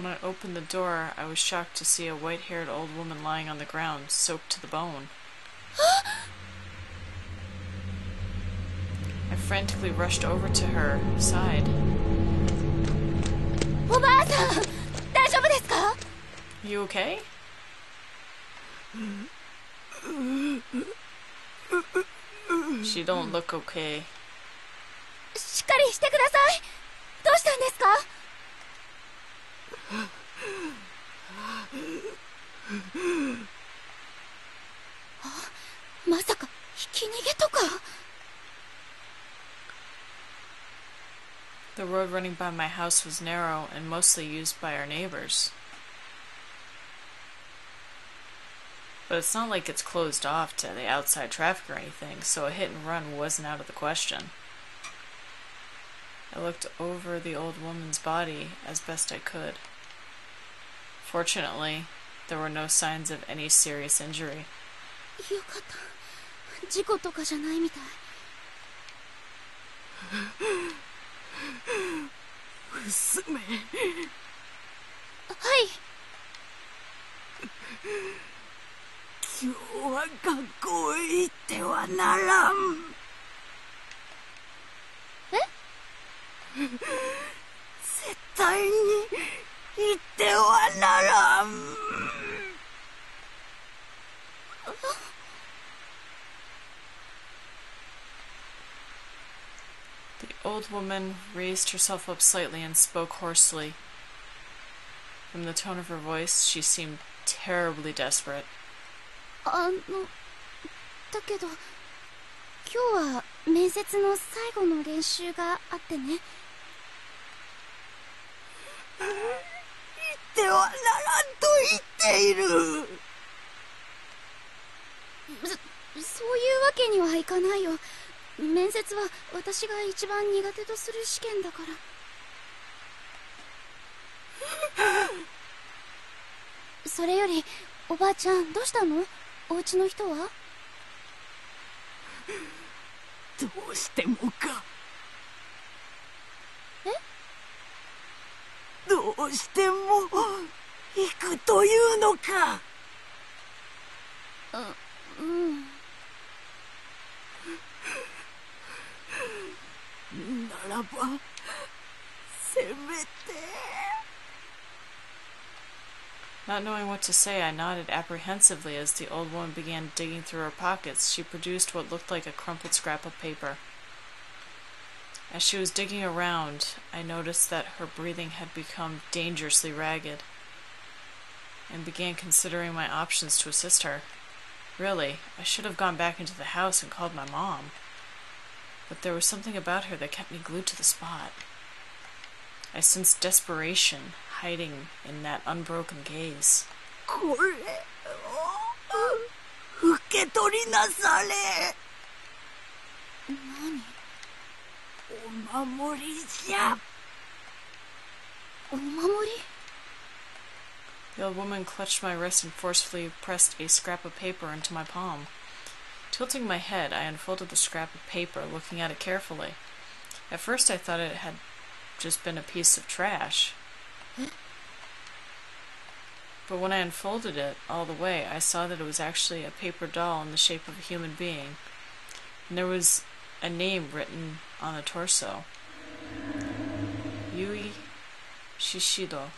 When I opened the door, I was shocked to see a white-haired old woman lying on the ground, soaked to the bone. I frantically rushed over to her side. おばあさん、大丈夫ですか? You okay? She don't look okay. しっかりしてください。どうしたんですか? まさかひき逃げとか? The road running by my house was narrow and mostly used by our neighbors. But it's not like it's closed off to the outside traffic or anything, so a hit and run wasn't out of the question. I looked over the old woman's body as best I could. Fortunately, there were no signs of any serious injury. よかった。事故とかじゃないみたい。娘。はい。今日は学校へ行ってはならん。え？絶対に行ってはならん。The old woman raised herself up slightly and spoke hoarsely. From the tone of her voice, she seemed terribly desperate. だけど、今日は面接の最後の練習があってね。行ってはならんと言っている。そういうわけにはいかないよ。面接は私が一番苦手とする試験だから。それより、おばあちゃんどうしたの？お家の人は？どうしてもか。え？どうしても行くというのか。うん。ならば、せめて。Not knowing what to say, I nodded apprehensively as the old woman began digging through her pockets. She produced what looked like a crumpled scrap of paper. As she was digging around, I noticed that her breathing had become dangerously ragged, and began considering my options to assist her. Really, I should have gone back into the house and called my mom. But there was something about her that kept me glued to the spot. I sensed desperation hiding in that unbroken gaze. これを受け取りなされ。何？お守りじゃ。お守り？ The old woman clutched my wrist and forcefully pressed a scrap of paper into my palm. Tilting my head, I unfolded the scrap of paper, looking at it carefully. At first I thought it had just been a piece of trash. But when I unfolded it all the way, I saw that it was actually a paper doll in the shape of a human being. And there was a name written on the torso. Yui Shishido.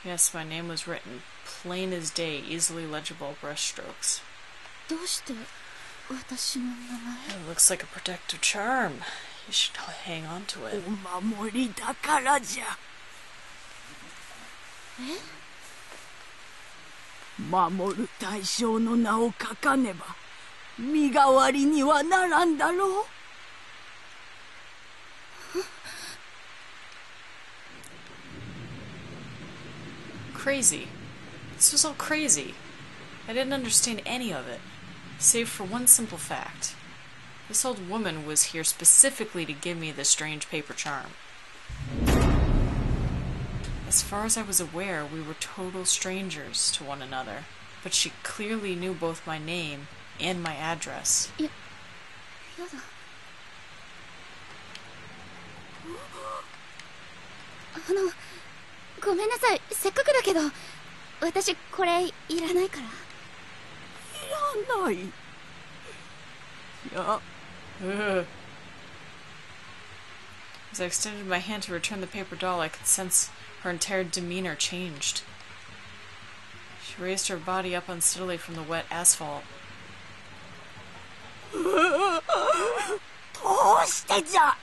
Yes, my name was written, plain as day, easily legible brushstrokes. どうして私の名前? It looks like a protective charm. You should hang on to it. お守りだからじゃ。え？守る対象の名を書かねば身代わりにはならんだろう。Crazy. This was all crazy. I didn't understand any of it, save for one simple fact. This old woman was here specifically to give me this strange paper charm. As far as I was aware, we were total strangers to one another, but she clearly knew both my name and my address. やだ。ごめんなさい、せっかくだけど私これいらないから。いらない。いや、 As I extended my hand to return the paper doll, I could sense her entire demeanor changed. She raised her body up unsteadily from the wet asphalt. どうしてじゃ。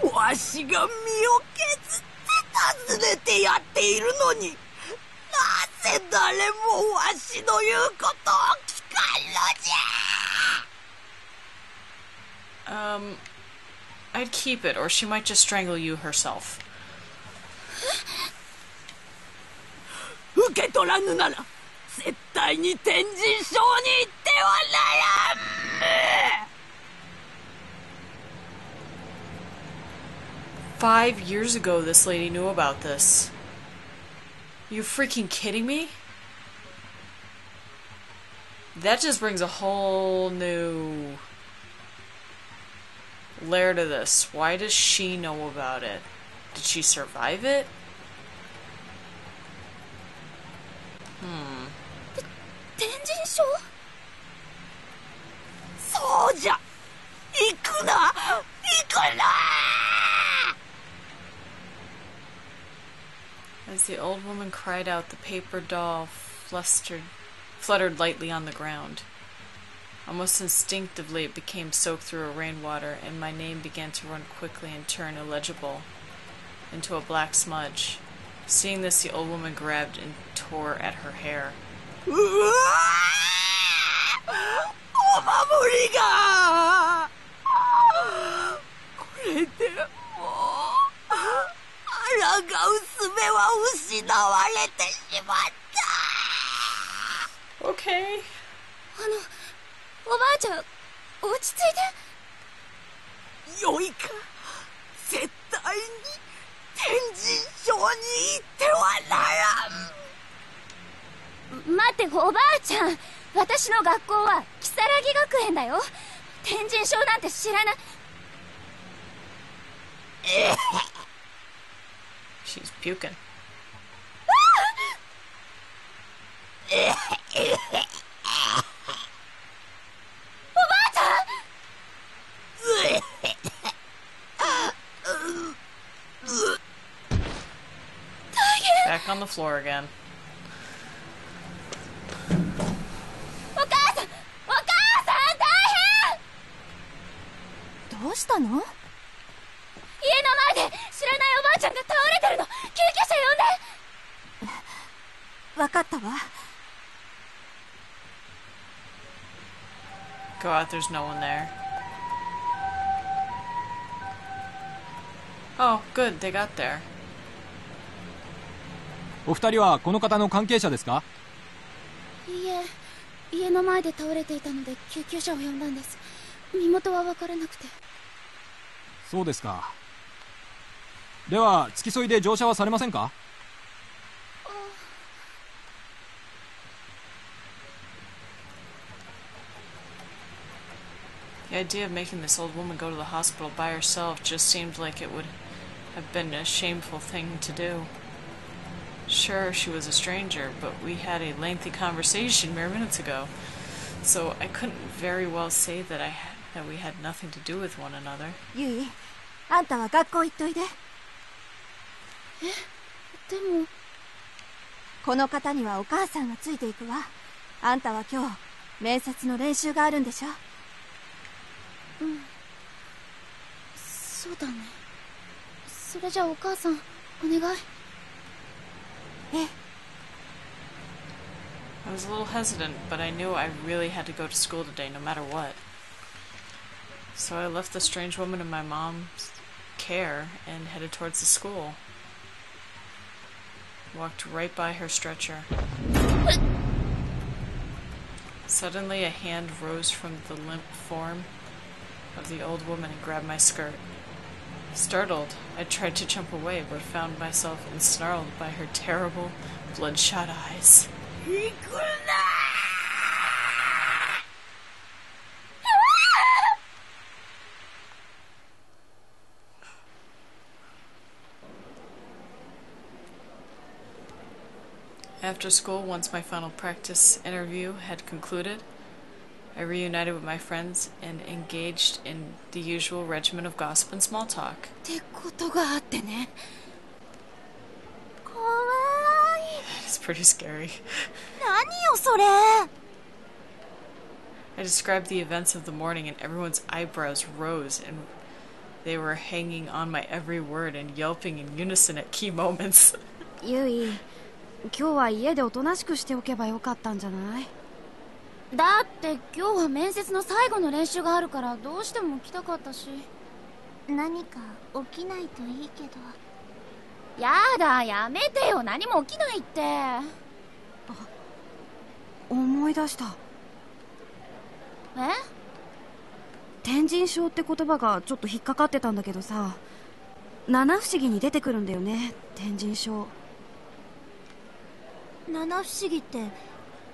わしが身を削って訪ねてやっているのに、なぜ誰もわしの言うことを聞かんのじゃ。I'd keep it, or she might just strangle you herself. 受け取らぬなら絶対に天神賞に行ってはならん。 5 years ago, this lady knew about this. You freaking kidding me? That just brings a whole new layer to this. Why does she know about it? Did she survive it? 天神賞？そうじゃ。行くな、行くな。 As the old woman cried out, the paper doll fluttered lightly on the ground. Almost instinctively, it became soaked through rainwater, and my name began to run quickly and turn illegible into a black smudge. Seeing this, the old woman grabbed and tore at her hair. うわー、お守りが。これでもう抗う術は失われてしまった。 Okay. おばあちゃん、落ち着いて。よいか、絶対に天神賞に行ってはならん。待って、おばあちゃん、私の学校は如月学園だよ。天神賞なんて知らない。She's puking. おばあちゃん。 Back on the floor again. お母さん、お母さん、大変。どうしたの？家の前で知らないおばあちゃんが倒れてるの。救急車呼んで。わかったわ。 Go out, there's no one there. Oh, good, they got there. お二人はこの方の関係者ですか？いいえ、家の前で倒れていたので救急車を呼んだんです。身元は分からなくて。そうですか。では付き添いで乗車はされませんか？The idea of making this old woman go to the hospital by herself just seemed like it would have been a shameful thing to do. Sure, she was a stranger, but we had a lengthy conversation mere minutes ago, so I couldn't very well say that we had nothing to do with one another. ゆい、あんたは学校行っといで。え、でもこの方にはお母さんがついていくわ。あんたは今日面接の練習があるんでしょ？うん、そうだね。それじゃあお母さん、お願い。え。 I was a little hesitant, but I knew I really had to go to school today no matter what. So I left the strange woman in my mom's care and headed towards the school. Walked right by her stretcher. Suddenly a hand rose from the limp form of the old woman and grabbed my skirt. Startled, I tried to jump away, but found myself ensnarled by her terrible, bloodshot eyes. 行くな。After school, once my final practice interview had concluded, I reunited with my friends and engaged in the usual regimen of gossip and small talk. ってことがあってね。かわいい。 It's pretty scary. 何よそれ。 I described the events of the morning and everyone's eyebrows rose and they were hanging on my every word and yelping in unison at key moments. ゆい、今日は家でおとなしくしておけばよかったんじゃない？だって今日は面接の最後の練習があるからどうしても来たかったし。何か起きないといいけど。やだ、やめてよ、何も起きないって。思い出した。え？天神症って言葉がちょっと引っかかってたんだけどさ、七不思議に出てくるんだよね、天神症。七不思議って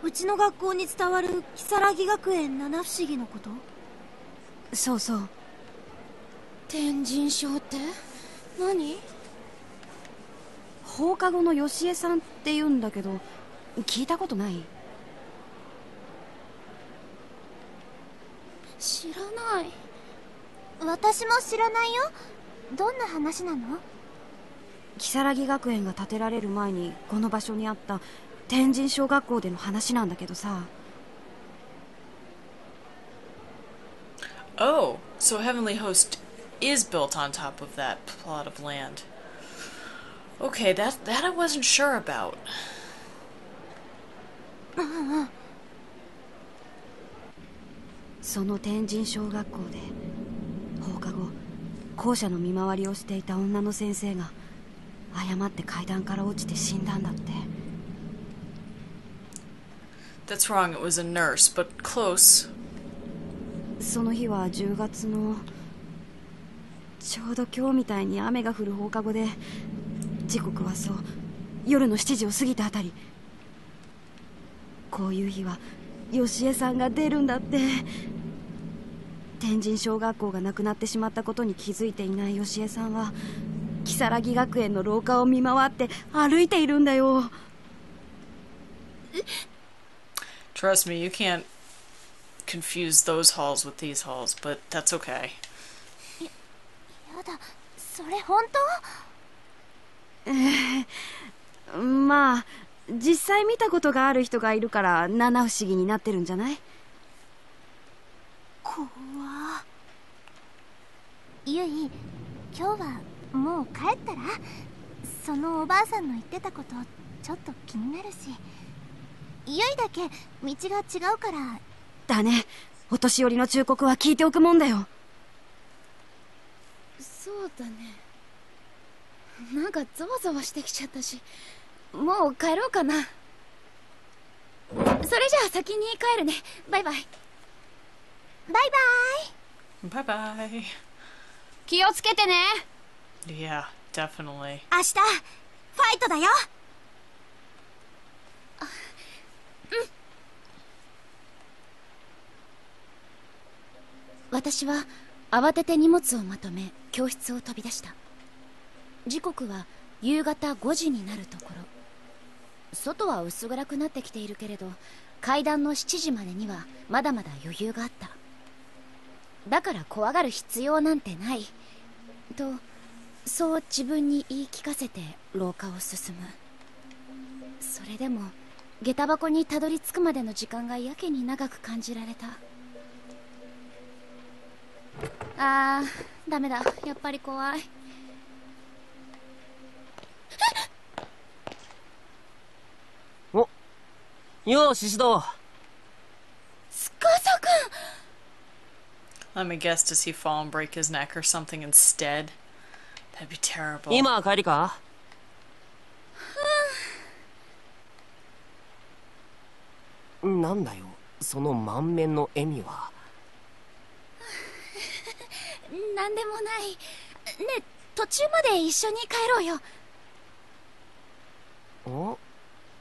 うちの学校に伝わる如月学園七不思議のこと？そうそう。天神症って何？放課後のよしえさんって言うんだけど、聞いたことない？知らない。私も知らないよ。どんな話なの？如月学園が建てられる前にこの場所にあった天神小学校での話なんだけどさ。Oh, so Heavenly Host is built on top of that plot of land. Okay, that I wasn't sure about. その天神小学校で放課後校舎の見回りをしていた女の先生が誤って階段から落ちて死んだんだって。 That's wrong, it was a nurse, but close. その日は10月のちょうど今日みたいに雨が降る放課後で、時刻はそう夜の7時を過ぎたあたり。こういう日はよしえさんが出るんだって。天神小学校がなくなってしまったことに気づいていないよしえさんは如月学園の廊下を見回って歩いているんだよ。Trust me, you can't confuse those halls with these halls, but that's okay. やだ、それ本当？まあ実際見たことがある人がいるから七不思議になってるんじゃない？怖ゆい、今日はもう帰ったら？そのおばあさんの言ってたことちょっと気になるし、ゆいだけ道が違うから。だね、お年寄りの忠告は聞いておくもんだよ。そうだね、なんかゾワゾワしてきちゃったし、もう帰ろうかな。それじゃあ先に帰るね。バイバイ。バイバイ。Bye bye. 気をつけてね。 Yeah, definitely. 明日ファイトだよ。私は慌てて荷物をまとめ教室を飛び出した。時刻は夕方5時になるところ。外は薄暗くなってきているけれど、階段の7時までにはまだまだ余裕があった。だから怖がる必要なんてないと、そう自分に言い聞かせて廊下を進む。それでも下駄箱にたどり着くまでの時間がやけに長く感じられた。あー、ダメだ、やっぱり怖い。お、よう獅子堂。司君。 Let me guess, does he fall and break his neck or something instead? That'd be terrible. 今帰りか？なんだよ、その満面の笑みは。なんでもない。ね、途中まで一緒に帰ろうよ。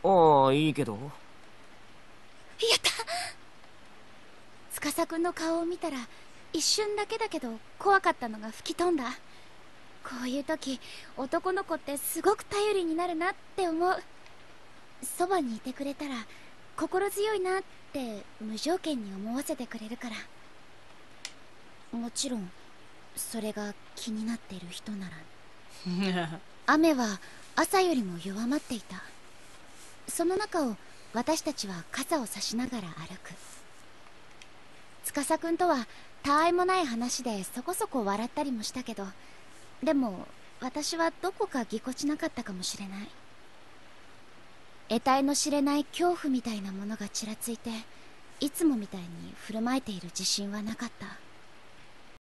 ああ、いいけど。やった。司君の顔を見たら一瞬だけだけど怖かったのが吹き飛んだ。こういう時男の子ってすごく頼りになるなって思う。そばにいてくれたら心強いなって無条件に思わせてくれるから。もちろんそれが気になっている人なら。雨は朝よりも弱まっていた。その中を私たちは傘を差しながら歩く。司くんとはたわいもない話でそこそこ笑ったりもしたけど、でも私はどこかぎこちなかったかもしれない。得体の知れない恐怖みたいなものがちらついて、いつもみたいに振る舞えている自信はなかった。